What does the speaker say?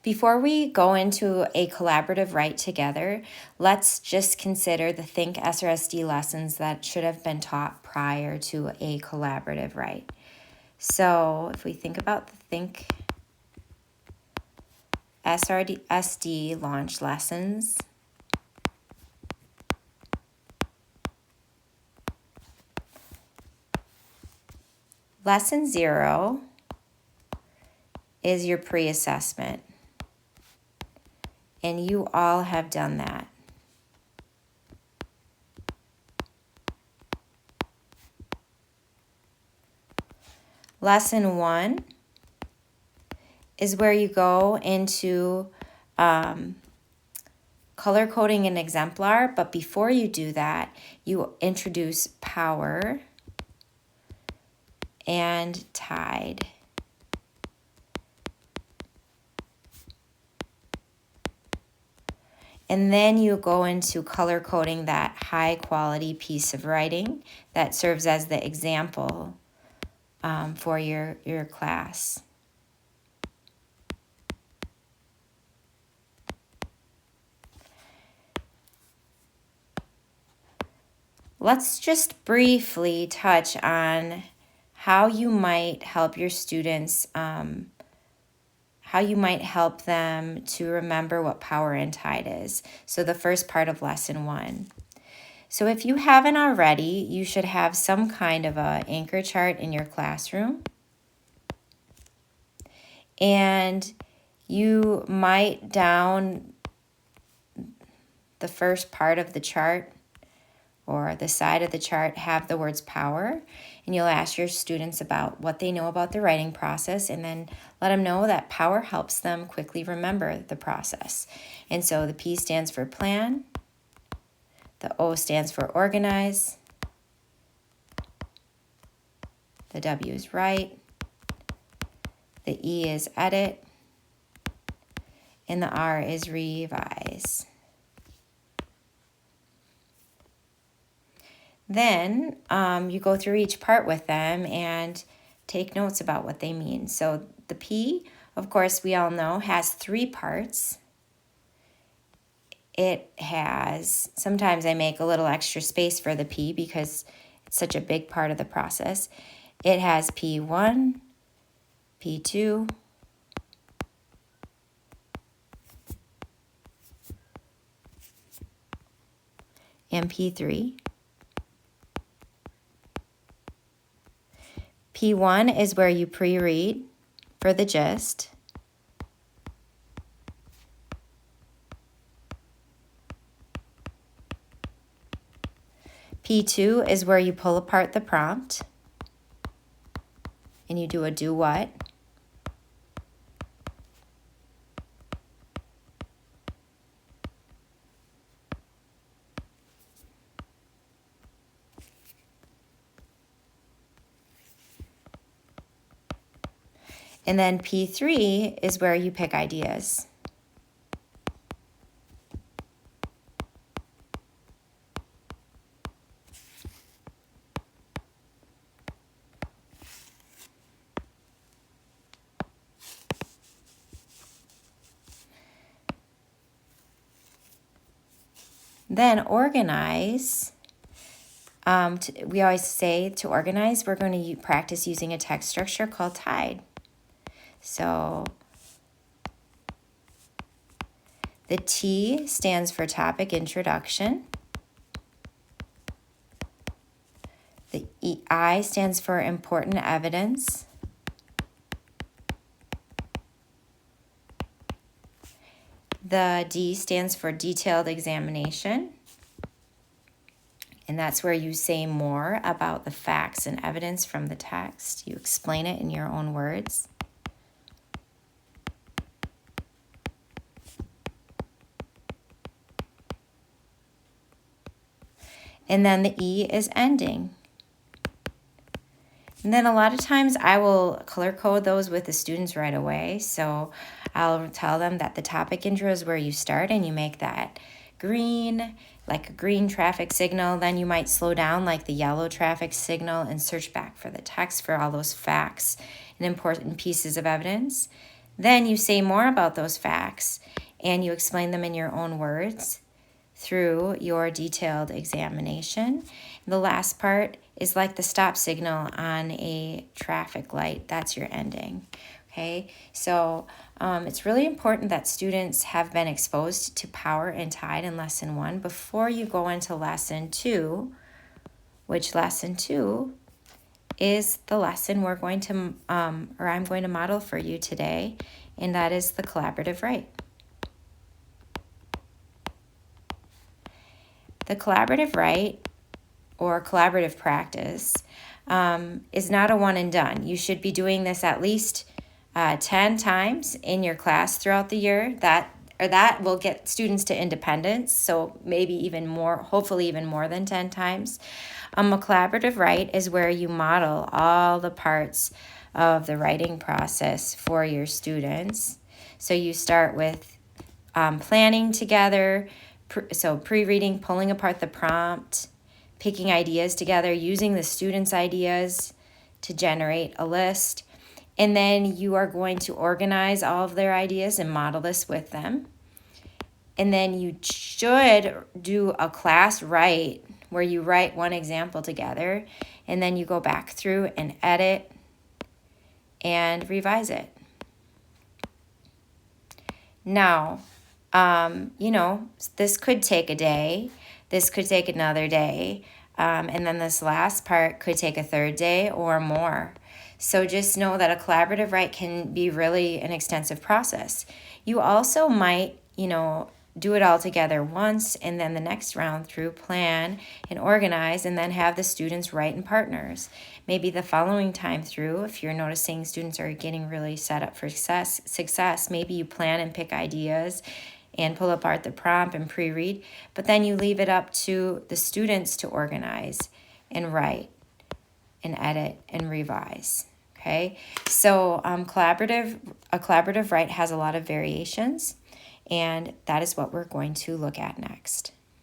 Before we go into a collaborative write together, let's just consider the Think SRSD lessons that should have been taught prior to a collaborative write. So if we think about the Think SRSD launch lessons, Lesson 0 is your pre-assessment, and you all have done that. Lesson 1 is where you go into color coding an exemplar, but before you do that, you introduce power and tide. And then you go into color coding that high quality piece of writing that serves as the example for your class. Let's just briefly touch on how you might help your students, how you might help them to remember what power and tide is. So the first part of lesson 1. So if you haven't already, you should have some kind of an anchor chart in your classroom. And you might down the first part of the chart or the side of the chart have the words power, and you'll ask your students about what they know about the writing process, and then let them know that power helps them quickly remember the process. And so the P stands for plan, the O stands for organize, the W is write, the E is edit, and the R is revise. Then you go through each part with them and take notes about what they mean. So the P, of course, we all know, has 3 parts. It has, sometimes I make a little extra space for the P because it's such a big part of the process. It has P1, P2, and P3. P1 is where you pre-read for the gist. P2 is where you pull apart the prompt and you do a do what. And then P3 is where you pick ideas. Then organize. We always say to organize, we're going to practice using a text structure called tide. So the T stands for topic introduction. The I stands for important evidence. The D stands for detailed examination. And that's where you say more about the facts and evidence from the text. You explain it in your own words. And then the E is ending. And then a lot of times I will color code those with the students right away. So I'll tell them that the topic intro is where you start and you make that green, like a green traffic signal. Then you might slow down like the yellow traffic signal and search back for the text for all those facts and important pieces of evidence. Then you say more about those facts and you explain them in your own words through your detailed examination. The last part is like the stop signal on a traffic light. That's your ending. Okay, so it's really important that students have been exposed to power and tide in lesson 1 before you go into lesson 2, which lesson 2 is the lesson we're going to, or I'm going to model for you today, and that is the collaborative right. The collaborative right, or collaborative practice, is not a one and done. You should be doing this at least 10 times in your class throughout the year. That will get students to independence, so maybe even more, hopefully even more than 10 times. A collaborative right is where you model all the parts of the writing process for your students. So you start with planning together, so pre-reading, pulling apart the prompt, picking ideas together, using the students' ideas to generate a list. And then you are going to organize all of their ideas and model this with them. And then you should do a class write where you write one example together, and then you go back through and edit and revise it. Now, this could take a day, this could take another day, and then this last part could take a third day or more. So just know that a collaborative write can be really an extensive process. You also might, do it all together once, and then the next round through plan and organize, and then have the students write in partners. Maybe the following time through, if you're noticing students are getting really set up for success, maybe you plan and pick ideas and pull apart the prompt and pre-read, but then you leave it up to the students to organize and write and edit and revise. Okay, so a collaborative write has a lot of variations, and that is what we're going to look at next.